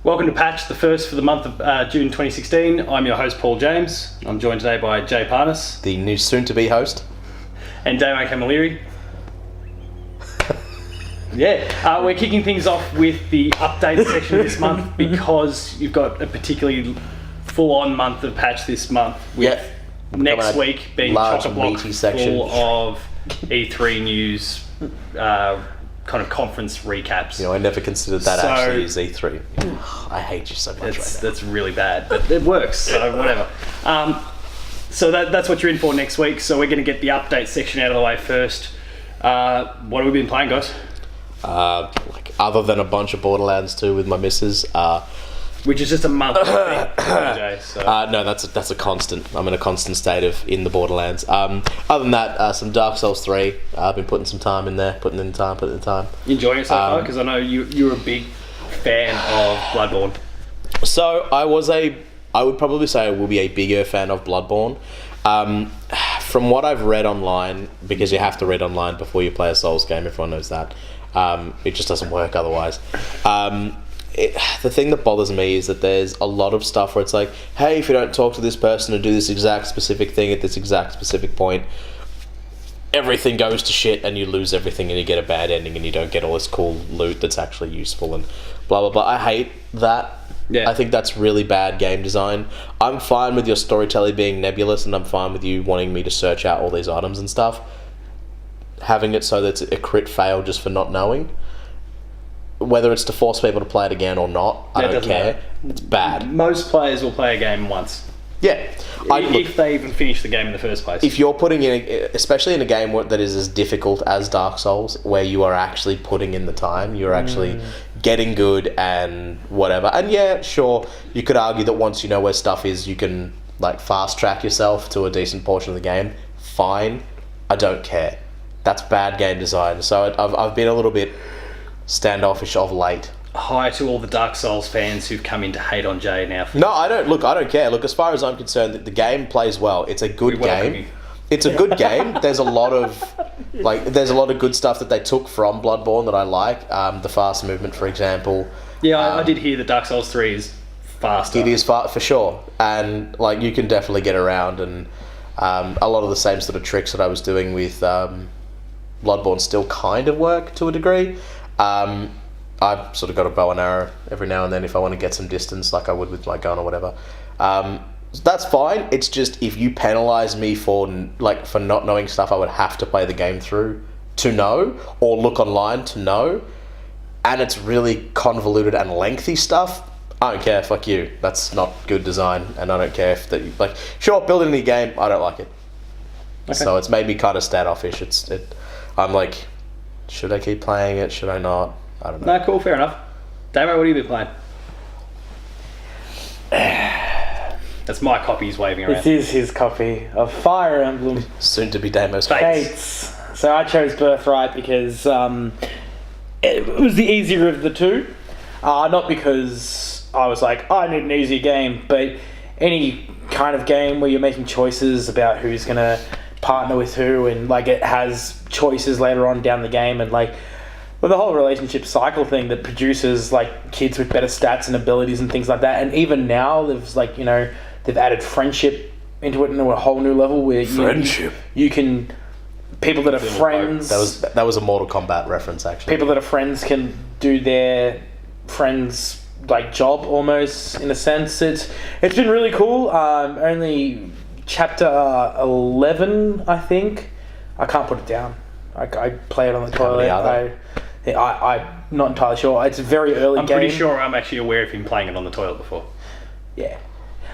Welcome to Patch, the first for the month of June 2016. I'm your host, Paul James. I'm joined today by Jay Parnas. The new soon-to-be host. And Damo Camilleri. We're kicking things off with the update section this month because you've got a particularly full-on month of Patch this month with next week being large, chock-a-block meaty section full of E3 news, kind of conference recaps. You know, I never considered that actually as E3. I hate you so much right now. That's really bad, but it works, so whatever. So that's what you're in for next week. So we're going to get the update section out of the way first. What have we been playing, guys? Other than a bunch of Borderlands 2 with my missus, which is just a month, I think, Jay, so. No, that's a constant. I'm in a constant state of in the Borderlands. Other than that, some Dark Souls 3. I've been putting some time in there, putting in time. You enjoying it so far? Because I know you're a big fan of Bloodborne. So I would probably say I will be a bigger fan of Bloodborne. From what I've read online, because you have to read online before you play a Souls game, everyone knows that. It just doesn't work otherwise. The thing that bothers me is that there's a lot of stuff where it's like, hey, if you don't talk to this person and do this exact specific thing at this exact specific point, everything goes to shit and you lose everything and you get a bad ending and you don't get all this cool loot that's actually useful and blah, blah, blah. I hate that. Yeah. I think that's really bad game design. I'm fine with your storytelling being nebulous and I'm fine with you wanting me to search out all these items and stuff. Having it so that it's a crit fail just for not knowing. Whether it's to force people to play it again or not, I don't care. Matter. It's bad. Most players will play a game once. Yeah. If they even finish the game in the first place. If you're putting in, especially in a game that is as difficult as Dark Souls, where you are actually putting in the time, you're actually getting good and whatever. And yeah, sure, you could argue that once you know where stuff is, you can like fast track yourself to a decent portion of the game. Fine. I don't care. That's bad game design. So I've been a little bit standoffish of late. Hi to all the Dark Souls fans who've come in to hate on Jay now. No, I don't care. Look, as far as I'm concerned, the game plays well. It's a good game. It's a good game. There's a lot of good stuff that they took from Bloodborne that I like. The fast movement, for example. Yeah, I did hear that Dark Souls 3 is faster. It is fast for sure, and like you can definitely get around, and a lot of the same sort of tricks that I was doing with Bloodborne still kind of work to a degree. I've sort of got a bow and arrow every now and then if I want to get some distance, like I would with my gun or whatever. That's fine. It's just if you penalise me for not knowing stuff I would have to play the game through to know, or look online to know, and it's really convoluted and lengthy stuff, I don't care. Fuck you. That's not good design, and I don't care if that. Sure, build it in the game. I don't like it. Okay. So it's made me kind of standoffish. I'm like, should I keep playing it? Should I not? I don't know. No, cool, fair enough. Damo, what have you been playing? That's my copy he's waving around. This is his copy of Fire Emblem Soon to be Damo's Fates. So I chose Birthright because it was the easier of the two. Not because I was like, I need an easier game, but any kind of game where you're making choices about who's going to partner with who, and like it has choices later on down the game, and like the whole relationship cycle thing that produces like kids with better stats and abilities and things like that. And even now they've added friendship into it in a whole new level where you can people that are friends. That was a Mortal Kombat reference, actually. People that are friends can do their friends like job almost, in a sense. It's been really cool. Only chapter 11, I think. I can't put it down. I play it on the toilet. I'm not entirely sure. It's a very early game. I'm pretty sure I'm actually aware of him playing it on the toilet before. Yeah.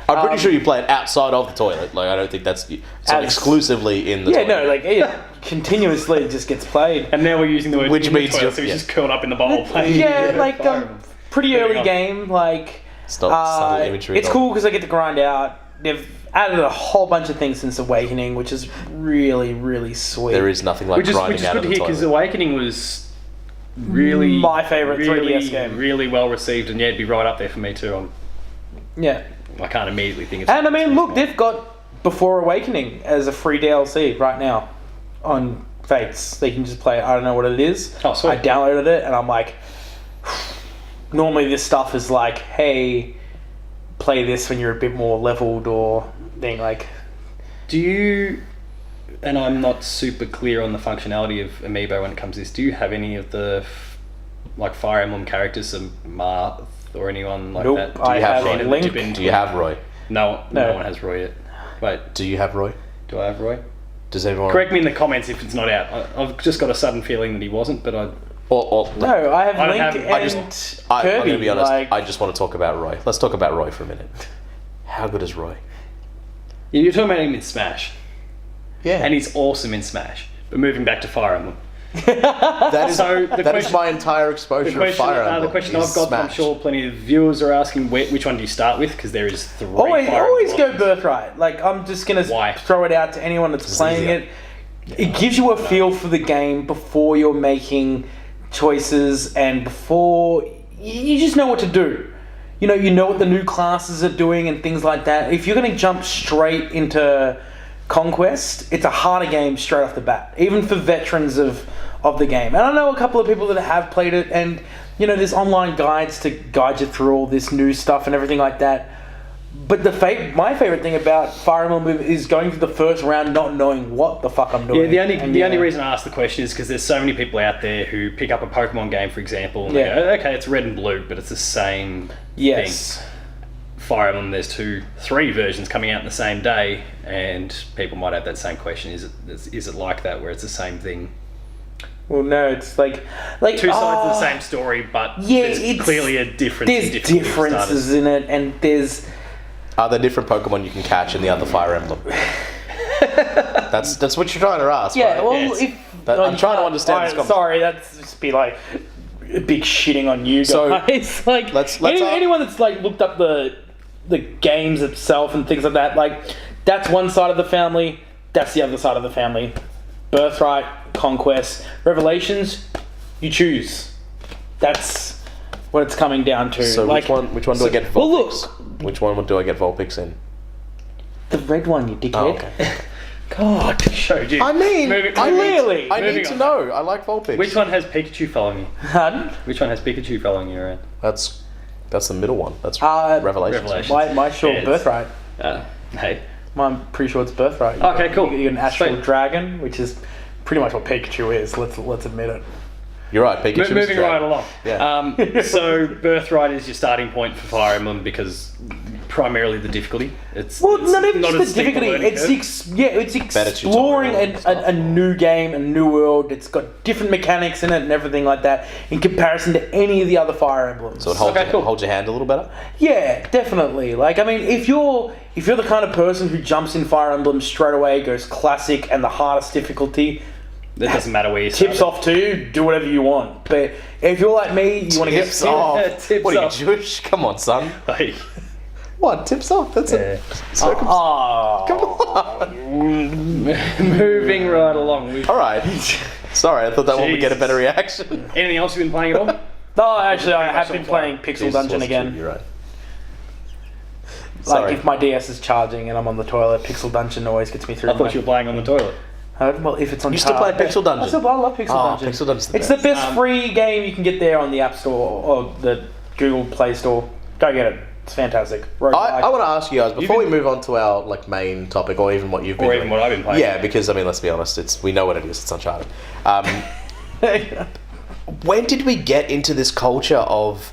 I'm pretty sure you play it outside of the toilet. Like, I don't think it's not exclusively in the toilet. Yeah, no, like it continuously just gets played. And now we're using the word which means the toilet, so he's just curled up in the bowl playing. Pretty early game. Like, it's cool because I get to grind out. They've added a whole bunch of things since Awakening, which is really, really sweet. There is nothing like grinding out of the toilet. Which is good to hear, because Awakening was really my favourite 3DS game. Really well received, and yeah, it'd be right up there for me too. I can't immediately think of it. And I mean, look, they've got Before Awakening as a free DLC right now on Fates. They can just play it. I don't know what it is. Oh, sweet. I downloaded it and I'm like, normally this stuff is like, hey, play this when you're a bit more leveled or thing like. Do you? And I'm not super clear on the functionality of Amiibo when it comes to this. Do you have any of the like Fire Emblem characters, Marth or anyone like Nope, that? Do I you have Roy? Link. Do you have Roy? No one has Roy yet. Wait, Do you have Roy? do I have Roy? Does everyone? Correct me in the comments if it's not out. I've just got a sudden feeling that he wasn't, but I. No, I have I don't Link have- and I'm Kirby. going to be honest. like, I just want to talk about Roy. Let's talk about Roy for a minute. How good is Roy? You're talking about him in Smash, Yeah, and he's awesome in Smash. But moving back to Fire Emblem, that is So the that is question- my entire exposure the question, of Fire Emblem. the question is I've got, I'm Smash. sure plenty of viewers are asking, which one do you start with? Because there is 3. always Fire go Emblem. Birthright. Like, I'm just gonna Why? throw it out to anyone that's playing easier. it. It gives you a feel for the game before you're making choices and before you just know what to do. You know what the new classes are doing and things like that. If you're going to jump straight into Conquest, it's a harder game straight off the bat, even for veterans of the game. And I know a couple of people that have played it, and there's online guides to guide you through all this new stuff and everything like that. But my favorite thing about Fire Emblem is going through the first round not knowing what the fuck I'm doing. Yeah, the only reason I ask the question is because there's so many people out there who pick up a Pokemon game, for example, and they go, okay, it's red and blue, but it's the same Yes. thing. Fire Emblem, there's 3 versions coming out in the same day, and people might have that same question: is it like that, where it's the same thing? Well, no, it's like 2 sides of the same story, but there's clearly a difference. There's in difficulty for differences starters. in it, and there's. Are there different Pokemon you can catch in the other Fire Emblem? That's what you're trying to ask. Yeah, right? well, Yes. I'm trying to understand this conversation. Sorry, that's just be like a big shitting on you guys. So, like let's anyone that's like looked up the games itself and things like that. Like, that's one side of the family. That's the other side of the family. Birthright, Conquest, Revelations. You choose. That's what it's coming down to. So like, which one do I get Vulpix? well, look. Which one do I get Vulpix in? the red one, you dickhead. Oh, okay. God. Showed you. I mean, Moving- I Clearly. need Moving to on. know. I like Vulpix. Which one has Pikachu following you? Pardon? Which one has Pikachu following you around? That's the middle one. That's Revelations. Revelations. My sure Yeah, it's- Birthright. Hey. I'm pretty sure it's Birthright. Okay, cool. You get an astral Sweet. dragon, which is pretty much what Pikachu is. Let's admit it. You're right. Pikachu. Moving right along. Yeah. So Birthright is your starting point for Fire Emblem because primarily the difficulty. It's Not even not just as the steep a difficulty. learning It's curve. it's Better exploring tutorial and stuff. a new game, a new world. It's got different mechanics in it and everything like that in comparison to any of the other Fire Emblems. So it holds, Okay, cool. holds your hand a little better. Yeah, definitely. Like, I mean, if you're the kind of person who jumps in Fire Emblem straight away, goes classic and the hardest difficulty, That doesn't matter where you tips start. off to you, do whatever you want. But if you're like me, you want to get Tips off. Tips What are you, off. Jewish? Come on, son. Like, What? Tips off? That's yeah. Oh, Come on. Moving right along. All right. Sorry, I thought that one would get a better reaction. Anything else you've been playing at all? No, actually, I have much been on playing fire. Pixel Jesus, Dungeon wasn't again. true, You're right. Like, Sorry. if my DS is charging and I'm on the toilet, Pixel Dungeon always gets me through. I thought you were playing on the toilet. Well, if it's on You still charge- play Pixel Dungeon? I love Pixel Oh, Dungeon. Pixel Dungeon's the It's best. the best free game you can get there on the App Store or the Google Play Store. Go get it. It's fantastic. I want to ask you guys before we move on to our main topic, or even what you've been Or doing. even what I've been playing. Yeah, because I mean, let's be honest, we know what it is. It's Uncharted. When did we get into this culture of,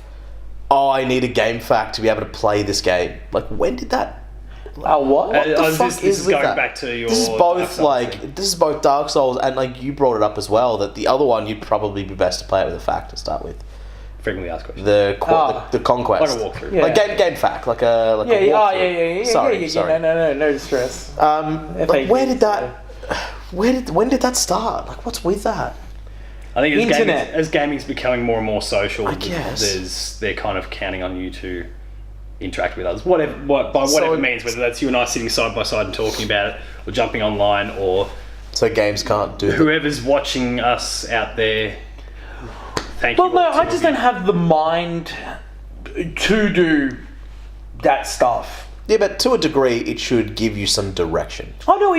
I need a game fact to be able to play this game? Like, when did that? what? What the fuck this is is with going that? back to your This is Dark both Souls thing. this is both Dark Souls and you brought it up as well that the other one you'd probably be best to play it with a fact to start with. Frequently asked questions. The conquest, Like a walkthrough. like game fact, like a Yeah, a walkthrough. yeah. Sorry. No stress. Like, where did that? When did that start? Like, what's with that? I think Internet. as gaming's becoming more and more social, I guess. they're kind of counting on you to interact with others, whatever it means, whether that's you and I sitting side by side and talking about it, or jumping online, or So games can't do that. whoever's watching us out there. Thank you. Well, no, all, I just don't have the mind to do that stuff. Yeah, but to a degree, it should give you some direction. Oh no,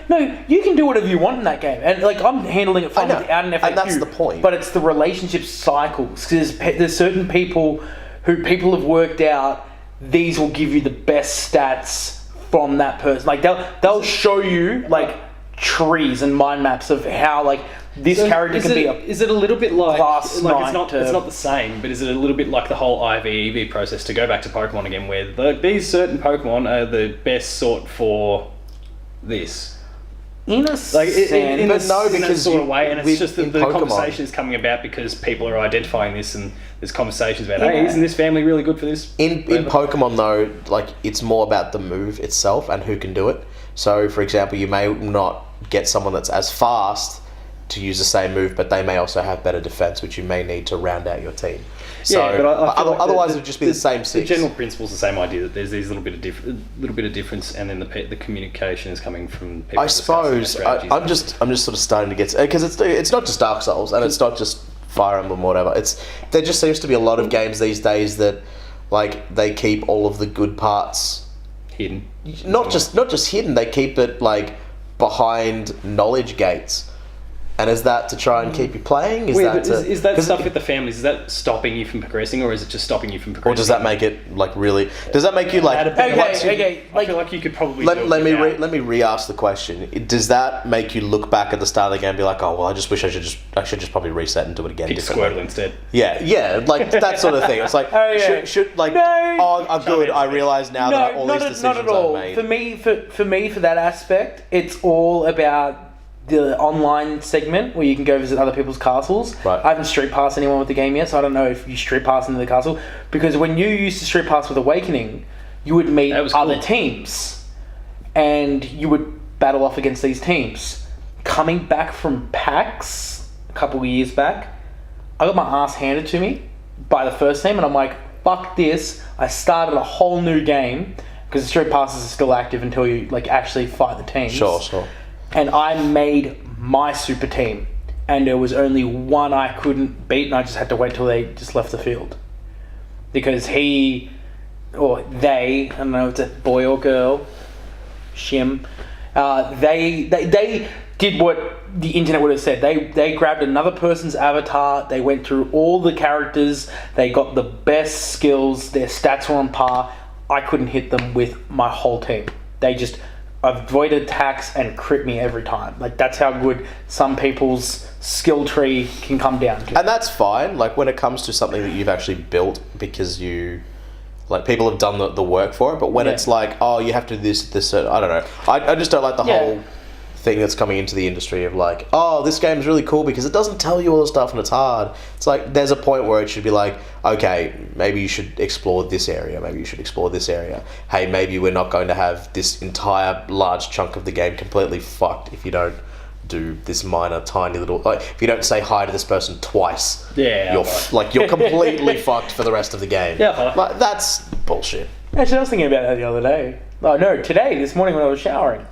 no, you can do whatever you want in that game, and like I'm handling it from without an FAQ. And that's the point. But it's the relationship cycles. There's certain people who have worked out these will give you the best stats from that person. Like they'll show you like trees and mind maps of how like this character can be. Is it a little bit like class it's not the same, but is it a little bit like the whole IV/EV process, to go back to Pokemon again, where these certain Pokemon are the best sort for this? In a Like sense, in but no, in that because sort of way, and it's with- just in the Pokemon- conversation is coming about because people are identifying this, and there's conversations about, hey, isn't this family really good for this? In Whatever. Pokemon though, like it's more about the move itself and who can do it. So, for example, you may not get someone that's as fast to use the same move, but they may also have better defense, which you may need to round out your team. So, Yeah, but I feel like otherwise it would just be the same six. The general principle's the same idea, that there's these little bit of difference, and then the communication is coming from people. I suppose I'm just sort of starting to get, because it's not just Dark Souls and it's not just Fire Emblem or whatever. There just seems to be a lot of games these days that like they keep all of the good parts hidden. Not just hidden. They keep it like behind knowledge gates. And is that to try and keep you playing? Is that stuff with the families? Is that stopping you from progressing, or is it just stopping you from progressing? Or does that make it like really? Does that make you like? Okay. I feel like you could probably. Let me re-ask the question. Does that make you look back at the start of the game and be like, oh well, I just wish I should just probably reset and do it again. Pick Squirtle instead. Yeah, like that sort of thing. It's like should like good. I realise now that all these decisions not at all. I've made. For me, for that aspect, it's all about the online segment where you can go visit other people's castles. Right. I haven't street passed anyone with the game yet, so I don't know if you street pass into the castle. Because when you used to street pass with Awakening, you would meet other teams, and you would battle off against these teams. Coming back from PAX a couple of years back, I got my ass handed to me by the first team, and I'm like, fuck this. I started a whole new game, because the street passes are still active until you like actually fight the teams. Sure. And I made my super team, and there was only one I couldn't beat, and I just had to wait till they just left the field, because he or they, I don't know if it's a boy or girl, Shim, they did what the internet would have said. They grabbed another person's avatar, they went through all the characters, they got the best skills, their stats were on par. I couldn't hit them with my whole team. They just avoided attacks and crit me every time. Like, that's how good some people's skill tree can come down to. And that's fine, like when it comes to something that you've actually built because you, like, people have done the work for it, but when it's like, oh, you have to do this, I don't know. I just don't like the whole thing that's coming into the industry of like, oh, this game's really cool because it doesn't tell you all the stuff and it's hard. It's like, there's a point where it should be like, okay, maybe you should explore this area, maybe you should explore this area. Hey, maybe we're not going to have this entire large chunk of the game completely fucked if you don't do this minor tiny little, like, if you don't say hi to this person twice, you're completely fucked for the rest of the game. Like, that's bullshit. Actually, I was thinking about that the other day. Oh no, this morning when I was showering,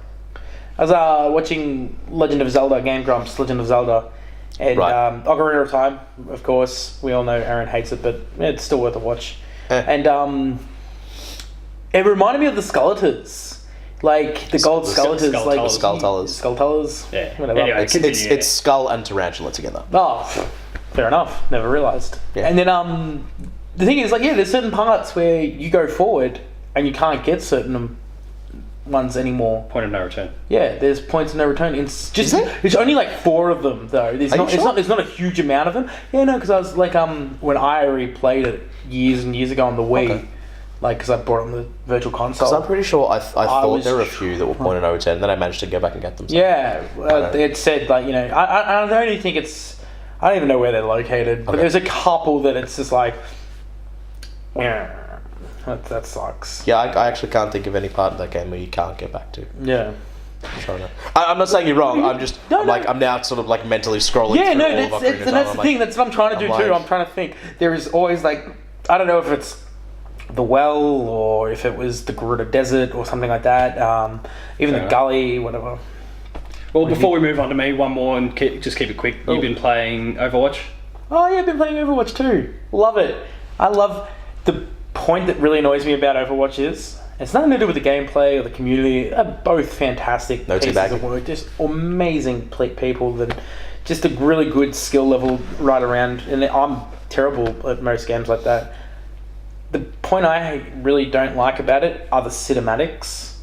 I was watching Legend of Zelda, Game Grumps, Legend of Zelda, and Ocarina of Time, of course. We all know Aaron hates it, but it's still worth a watch. And it reminded me of the Skeletors. Like, the gold Skeletors. Like Skulltullers. Yeah. Whatever. Anyway, It's Skull and Tarantula together. Oh, fair enough. Never realised. Yeah. And then the thing is, like, there's certain parts where you go forward and you can't get certain ones anymore. Point of no return. Yeah, there's points of no return. It's just there's only like 4 of them though. There's not a huge amount of them. Yeah, no, because I was like when I replayed it years and years ago on the Wii, like because I bought it on the Virtual Console. Because I'm pretty sure I thought there were a few that were point of no return. Then I managed to go back and get them. It said like I only think I don't even know where they're located, but there's a couple that it's just like that sucks. Yeah, I actually can't think of any part of that game where you can't get back to. Yeah. I'm not saying you're wrong. I'm now sort of like mentally scrolling. Yeah, through no, all of that's the thing. That's what I'm trying to do too. I'm trying to think. There is always like, I don't know if it's the well or if it was the Gerudo Desert or something like that. Even the gully, whatever. Well, before we move on to me, one more and just keep it quick. You've been playing Overwatch? Oh yeah, I've been playing Overwatch too. Love it. I love the point that really annoys me about Overwatch is, It's nothing to do with the gameplay or the community. They're both fantastic No pieces teabag. of work. Just amazing people that just a really good skill level right around. And I'm terrible at most games like that. The point I really don't like about it are the cinematics,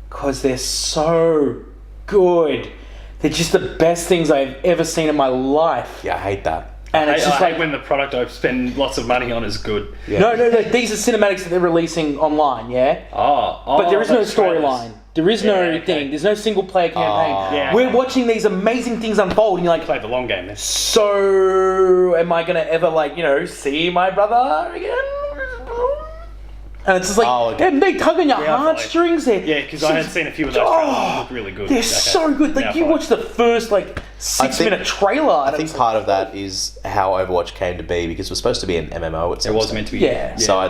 because they're so good. They're just the best things I've ever seen in my life. Yeah, I hate that. And it's just I like hate when the product I spend lots of money on is good. Yeah. no. These are cinematics that they're releasing online, yeah. But But there is no storyline. There is no okay. thing. There's no single player campaign. Yeah, We're okay. watching these amazing things unfold, and you're like, Play the long game. Then. so am I gonna ever see my brother again? And it's just like they tug on your heartstrings there. Yeah, because I had seen a few of those trailers that look really good. They're so good. Like Now you fine. watch the first 6-minute trailer. I think part of that is how Overwatch came to be, because it was supposed to be an MMO. It was meant to be. Yeah. So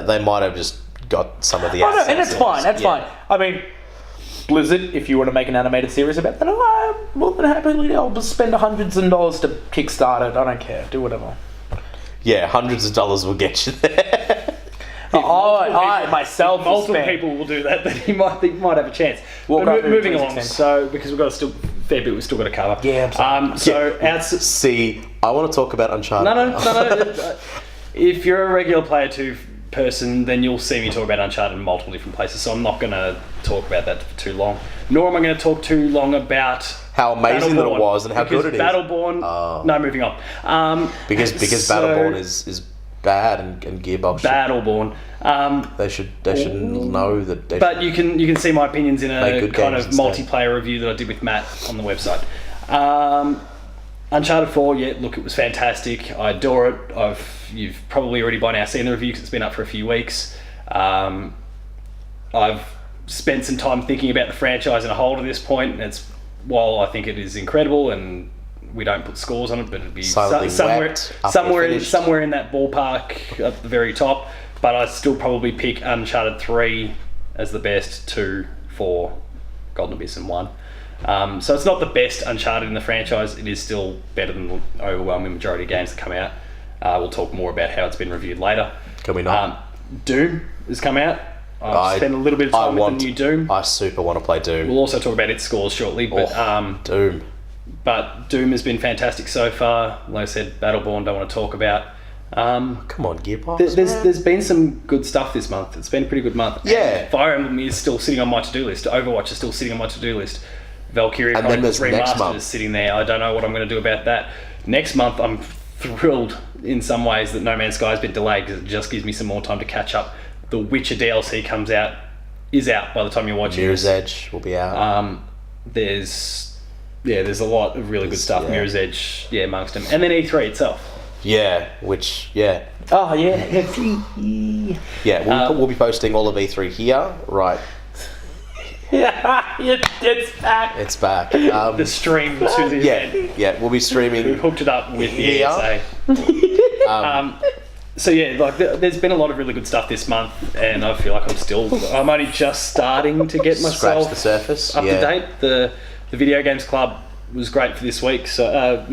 they might have just got some of the. Oh no, and that's fine. That's fine. I mean, Blizzard, if you want to make an animated series about that, I'm more than happily. I'll spend hundreds of dollars to kickstart it. I don't care. Do whatever. Yeah, hundreds of dollars will get you there. I myself will Multiple spend. people will do that, then he might have a chance. Walk But up and moving please along, extend. so because we've got fair bit we've still got to cover. Yeah, I'm sorry. See, I want to talk about Uncharted. No. If you're a regular player 2 person, then you'll see me talk about Uncharted in multiple different places. So I'm not going to talk about that for too long. Nor am I going to talk too long about How amazing that it Battleborn, was and how good it is. Battleborn. No, moving on. Because Battleborn is bad and Gearbox. Battleborn. They should know that. But you can see my opinions in Make a good kind of games instead. multiplayer review that I did with Matt on the website. Uncharted 4, look, it was fantastic. I adore it. You've probably already by now seen the review because it's been up for a few weeks. I've spent some time thinking about the franchise in a whole to this point, and while I think it is incredible and we don't put scores on it, but it'd be Silently wept after finished. somewhere in that ballpark at the very top. But I'd still probably pick Uncharted 3 as the best, 2, 4, Golden Abyss and 1. So it's not the best Uncharted in the franchise. It is still better than the overwhelming majority of games that come out. We'll talk more about how it's been reviewed later. Can we not? Doom has come out. I've spent a little bit of time with the new Doom. I super want to play Doom. We'll also talk about its scores shortly. But Doom. But Doom has been fantastic so far. Like I said, Battleborn don't want to talk about. Come on, Gearbox. There's been some good stuff this month. It's been a pretty good month. Yeah. Fire Emblem is still sitting on my to-do list. Overwatch is still sitting on my to-do list. Valkyria And then Chronicles there's next Remastered month. is sitting there. I don't know what I'm going to do about that. Next month, I'm thrilled in some ways that No Man's Sky has been delayed because it just gives me some more time to catch up. The Witcher DLC is out by the time you're watching Mirror's this. Edge will be out. There's a lot of really good stuff. Yeah. Mirror's Edge, amongst them. And then E3 itself. Oh yeah. We'll be posting all of E3 here, right? It's back. It's back. The stream to the event. We'll be streaming. We've hooked it up with the Yeah. ESA. There's been a lot of really good stuff this month, and I feel like I'm only just starting to get Scratch myself the surface. up to date. The Video Games Club was great for this week. So,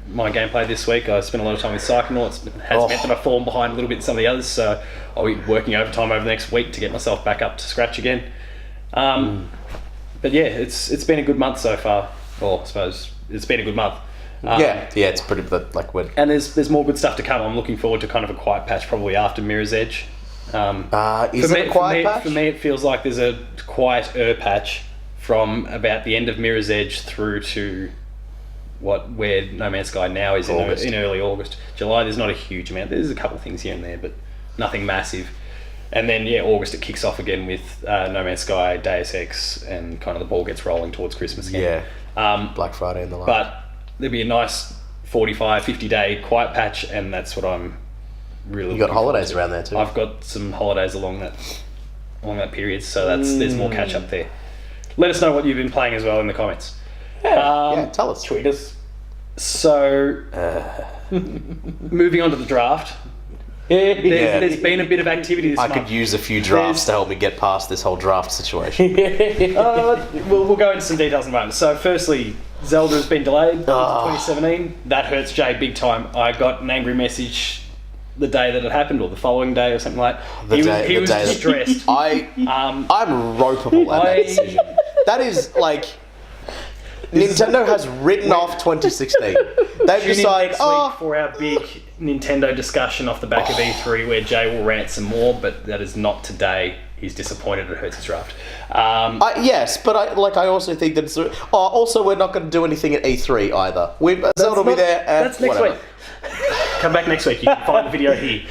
my gameplay this week, I spent a lot of time with Psychonauts. It has meant that I've fallen behind a little bit in some of the others, so I'll be working overtime over the next week to get myself back up to scratch again. But yeah, it's been a good month so far. Or I suppose it's been a good month. It's pretty and there's more good stuff to come. I'm looking forward to kind of a quiet patch probably after Mirror's Edge. is it a quiet patch? For me, it feels like there's a quieter patch from about the end of Mirror's Edge through to where No Man's Sky now is in early August. July, there's not a huge amount. There's a couple of things here and there, but nothing massive. And then, August it kicks off again with No Man's Sky, Deus Ex, and kind of the ball gets rolling towards Christmas again. Black Friday and the like. But there'll be a nice 45, 50-day quiet patch, and that's what I'm really. You got holidays around there too. I've got some holidays along that period, so there's more catch up there. Let us know what you've been playing as well in the comments. Tell us. Tweet us. So, moving on to the draft. There's been a bit of activity this month. I could use a few drafts to help me get past this whole draft situation. We'll go into some details in a moment. So, firstly, Zelda has been delayed to 2017. That hurts Jay big time. I got an angry message the day that it happened or the following day or something like that. He was distressed. I'm ropeable at that decision. That is like... Nintendo has written off 2016. They've decided, week for our big Nintendo discussion off the back of E3 where Jay will rant some more, but that is not today. He's disappointed it hurts his draft. Yes, but I also think that it's... also, we're not going to do anything at E3 either. Zelda will be there. That's next week. Come back next week. You can find the video here.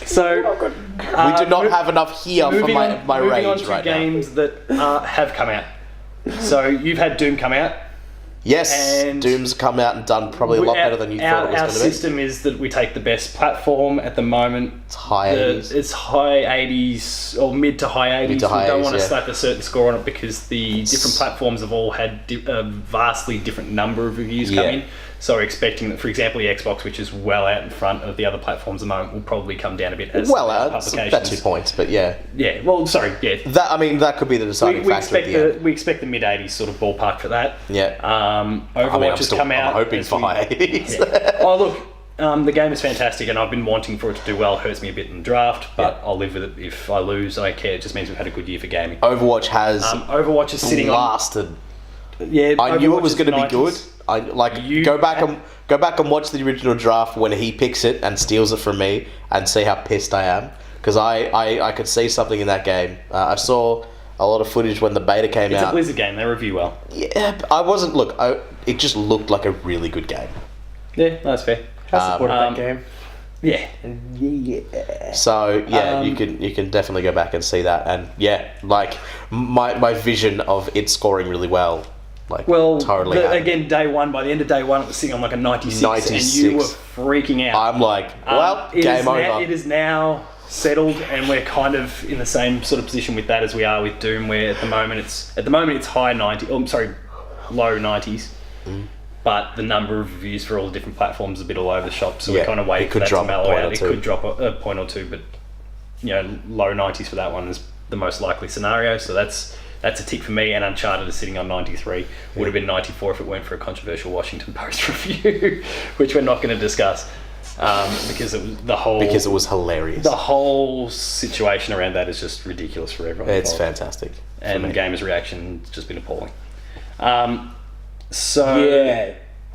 So... we do not have enough here for my rage right now. Games that have come out. So you've had Doom come out. Yes, and Doom's come out and done probably a lot better than you thought it was going to be. Our system is that we take the best platform at the moment. It's high 80s. It's high 80s or mid to high 80s. We don't want to slap a certain score on it because the different platforms have all had a vastly different number of reviews come in. So we're expecting that, for example, the Xbox, which is well out in front of the other platforms at the moment, will probably come down a bit as publications. About 2 points, but yeah. Yeah, well, sorry, yeah. That could be the deciding factor. We expect the mid-80s sort of ballpark for that. Yeah. Overwatch has come out. I'm hoping for high 80s. Yeah. Oh, look, the game is fantastic, and I've been wanting for it to do well. It hurts me a bit in the draft, but I'll live with it. If I lose, I don't care. It just means we've had a good year for gaming. Overwatch has Overwatch is sitting lasted. Yeah, I knew it was going to be good. Go back and watch the original draft when he picks it and steals it from me, and see how pissed I am, because I could see something in that game. I saw a lot of footage when the beta came out. It's a Blizzard game; they review well. Yeah, I wasn't. It just looked like a really good game. Yeah, that's fair. I supported that game. Yeah. So you can definitely go back and see that, and my vision of it scoring really well. Totally. Again, by the end of day one, it was sitting on like a 96, and you were freaking out. I'm like, game over. It is now settled, and we're kind of in the same sort of position with that as we are with Doom, where at the moment it's high 90. Oh, I'm sorry, low 90s. But the number of reviews for all the different platforms is a bit all over the shop, so we're kind of waiting for that to mellow out. It could drop a point or two, but low 90s for that one is the most likely scenario. So that's a tick for me. And Uncharted is sitting on 93. Would have been 94 if it weren't for a controversial Washington Post review, which we're not going to discuss because it was hilarious. The whole situation around that is just ridiculous for everyone. It's fantastic, and the gamers' reaction has just been appalling.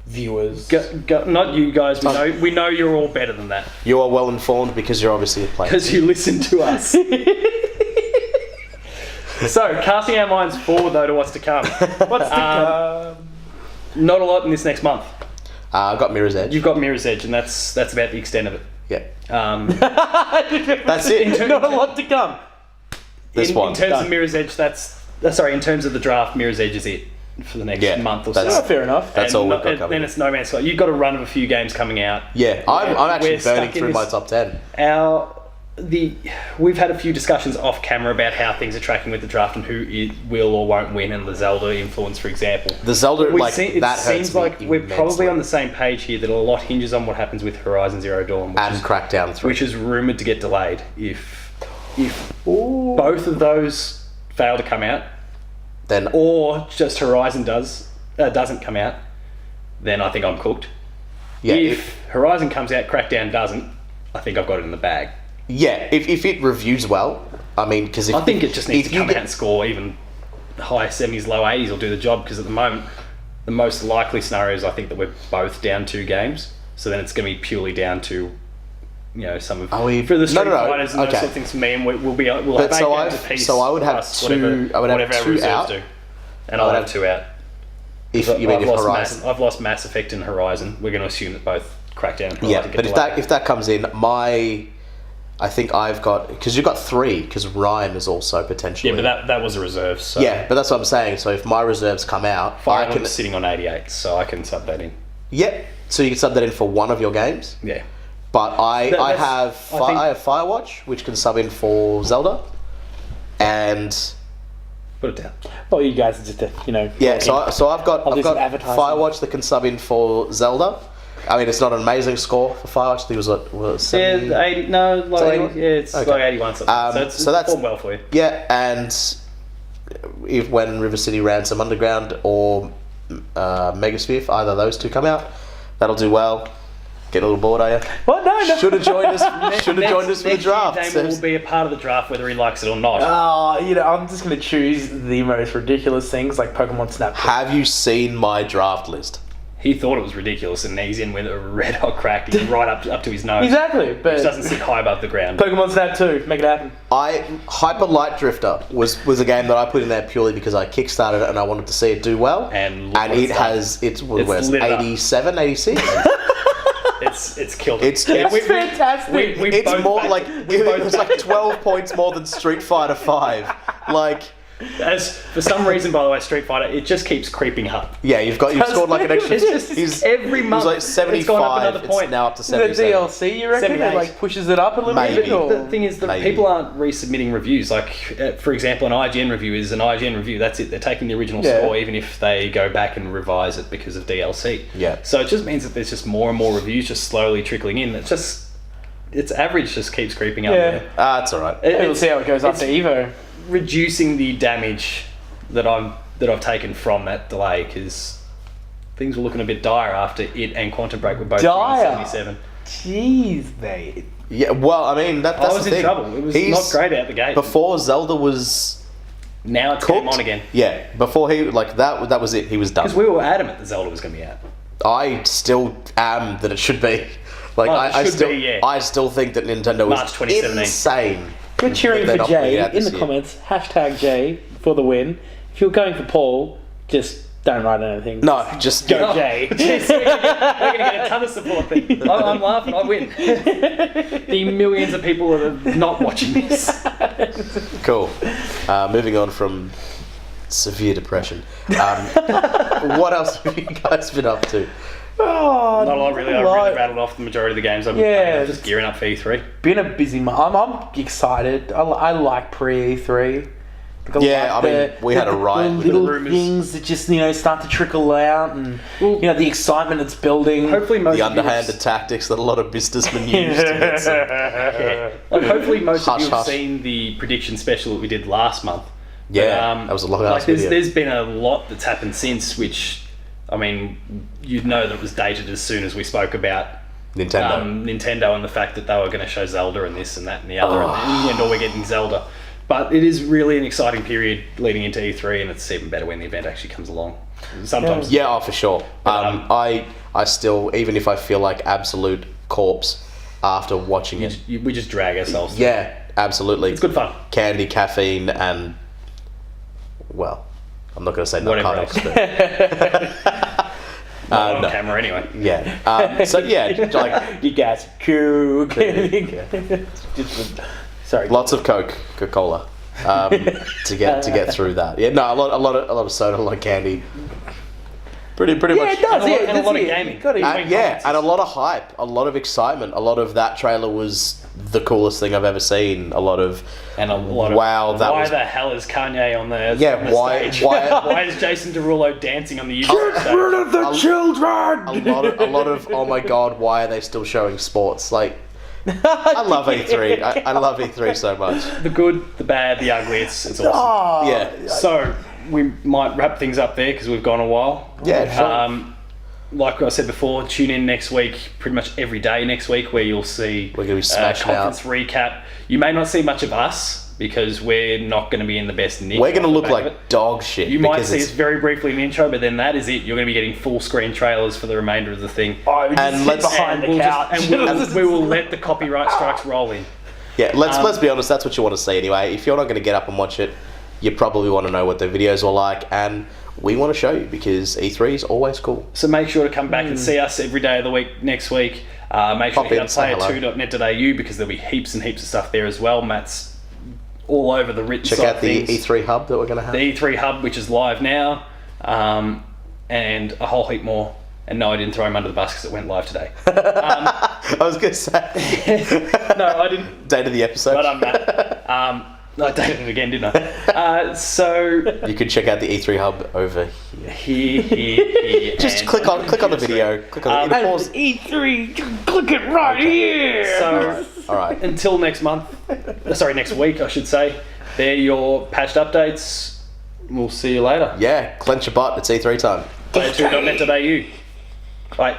Viewers. Not you guys. We know you're all better than that. You are well informed because you're obviously a player. Because you listen to us. So, casting our minds forward though to what's to come. What's to come? Not a lot in this next month. I've got Mirror's Edge. You've got Mirror's Edge, and that's about the extent of it. Yeah. That's it. Not a lot to come. In terms of Mirror's Edge, in terms of the draft, Mirror's Edge is it for the next month or so. Fair enough. That's all we've got coming. Then it's No Man's Sky. You've got a run of a few games coming out. Yeah, I'm actually burning through my top 10. We've had a few discussions off camera about how things are tracking with the draft and who will or won't win, and the Zelda influence, for example. The Zelda, it seems like we're probably on the same page here, that a lot hinges on what happens with Horizon Zero Dawn and Crackdown 3, which is rumoured to get delayed. If both of those fail to come out, then or just Horizon doesn't come out, then I think I'm cooked. Yeah, if Horizon comes out, Crackdown doesn't, I think I've got it in the bag. Yeah, if it reviews well, I mean, because I think it just needs to come out and score even high 70s, low 80s will do the job, because at the moment, the most likely scenario is I think that we're both down 2 games, so then it's going to be purely down to some of for the Street Fighters and those sort of things for me, and we'll have 8 games apiece. So I would have two. I would have 2 out, and I'll have 2 out. If Horizon, I've lost Mass Effect and Horizon. We're going to assume that both Crackdown and Horizon get delayed. If that comes in, I think I've got, because you've got 3, because Rhyme is also potentially. Yeah, but that was a reserve. So yeah, but that's what I'm saying. So if my rereserves come out, Fire Emblem's sitting on 88, so I can sub that in. Yeah, so you can sub that in for one of your games. Yeah, but I have Firewatch, which can sub in for Zelda, and put it down. Well, you guys are just Yeah, so I've got Firewatch that can sub in for Zelda. I mean, it's not an amazing score for Firewatch. I think it was 70? Yeah, 80. No, low 80. Yeah, it's like 81 something. So that's performed well for you. Yeah, and when River City Ransom Underground or Megasphere, either of those 2 come out, that'll do well. Get a little bored, are you? What? No. Should have joined us. Should have joined us for the draft. Damo will be a part of the draft whether he likes it or not. I'm just going to choose the most ridiculous things like Pokemon Snap. Have you seen my draft list? He thought it was ridiculous, and he's in with a red hot crack right up to his nose. Exactly, but which doesn't sit high above the ground. Pokemon Snap 2, make it happen. Hyper Light Drifter was a game that I put in there purely because I kickstarted it and I wanted to see it do well. And it's 87, 86. It's killed it. It's fantastic. It's more like it was like 12 points more than Street Fighter 5. Like. As for some reason, by the way, Street Fighter, it just keeps creeping up. Yeah, you've scored like an extra. It's every month. It was like 75. It's gone up another point. It's now up to The 77. DLC, you reckon? It like pushes it up a little Maybe. bit? Or? The thing is that people aren't resubmitting reviews. Like, for example, an IGN review is an IGN review. That's it. They're taking the original score, even if they go back and revise it because of DLC. Yeah. So it just means that there's just more and more reviews just slowly trickling in. Its average just keeps creeping up. Yeah. That's all right. We'll see how it goes after Evo. Reducing the damage that I've taken from that delay, because things were looking a bit dire after it and Quantum Break were both 77. Jeez, mate. Yeah, well, I mean that's I was the in thing. trouble. It was not great out the gate. Before Zelda was now it's cooked game on again. Yeah, before he that was it. He was done. Because we were adamant that Zelda was going to be out. I still am that it should be. Like I still think that Nintendo March was 2017. insane. If you're cheering for Jay in the comments, #Jay for the win. If you're going for Paul, just don't write anything. No, just go Jay. We're going to get a ton of support there. I'm laughing, I win. The millions of people that are not watching this. Cool. Moving on from severe depression. What else have you guys been up to? Not a lot really. I really rattled off the majority of the games I've been playing. I'm just gearing up for E3. Been a busy month. I'm excited. I like pre-E3. We had a riot the with little the rumours. things that just start to trickle out, and the excitement that's building. Hopefully, most the of underhanded tactics that a lot of businessmen use to get some. Hopefully, most of you have seen the prediction special that we did last month. Yeah, that was a long video. There's been a lot that's happened since, which, I mean, you'd know that it was dated as soon as we spoke about Nintendo and the fact that they were going to show Zelda and this and that and the other, and we're getting Zelda. But it is really an exciting period leading into E3, and it's even better when the event actually comes along. Sometimes, for sure. I still, even if I feel like absolute corpse after watching it, we just drag ourselves. Yeah, absolutely. It's good fun. Candy, caffeine, and well, I'm not going to say whatever narcotics, but on camera anyway. Yeah. So yeah, like you guys, cool. Sorry. Lots of Coca-Cola, to get through that. Yeah, no, a lot of soda, a lot of candy. Pretty much. Yeah, it does. And a lot of gaming. And a lot of hype, a lot of excitement. A lot of that trailer was the coolest thing I've ever seen. A lot of wow. Why the hell is Kanye on the stage? Why is Jason Derulo dancing on the YouTube stage? Get rid of the children. A lot of oh my god, why are they still showing sports? Like, I love E3. I love E3 so much. The good, the bad, the ugly. It's awesome. Yeah. So we might wrap things up there because we've gone a while. Yeah, sure. Like I said before, tune in next week, pretty much every day next week, where you'll see we're going to be smashing conference recap. You may not see much of us because we're not going to be in the best nick. We're going to look like dog shit. You might see us very briefly in the intro, but then that is it. You're going to be getting full screen trailers for the remainder of the thing. And let's behind the couch. We will let the copyright strikes roll in. Yeah, let's be honest. That's what you want to see anyway. If you're not going to get up and watch it, you probably want to know what the videos are like, and we want to show you because E3 is always cool. So make sure to come back and see us every day of the week next week. Make sure to hit up player2.net.au because there'll be heaps and heaps of stuff there as well. Matt's all over the written Check side out the things. E3 hub that we're going to have. The E3 hub, which is live now, and a whole heap more. And no, I didn't throw him under the bus because it went live today. I was going to say. No, I didn't. Date of the episode. But I'm Matt. I dated it again, didn't I? So you can check out the E3 hub over here. Just click on the video. Click on the pause. E3, click it right here. So, all right. Until next week, I should say. They're your patched updates. We'll see you later. Yeah, clench your butt. It's E3 time. Player2.net.au. Bye.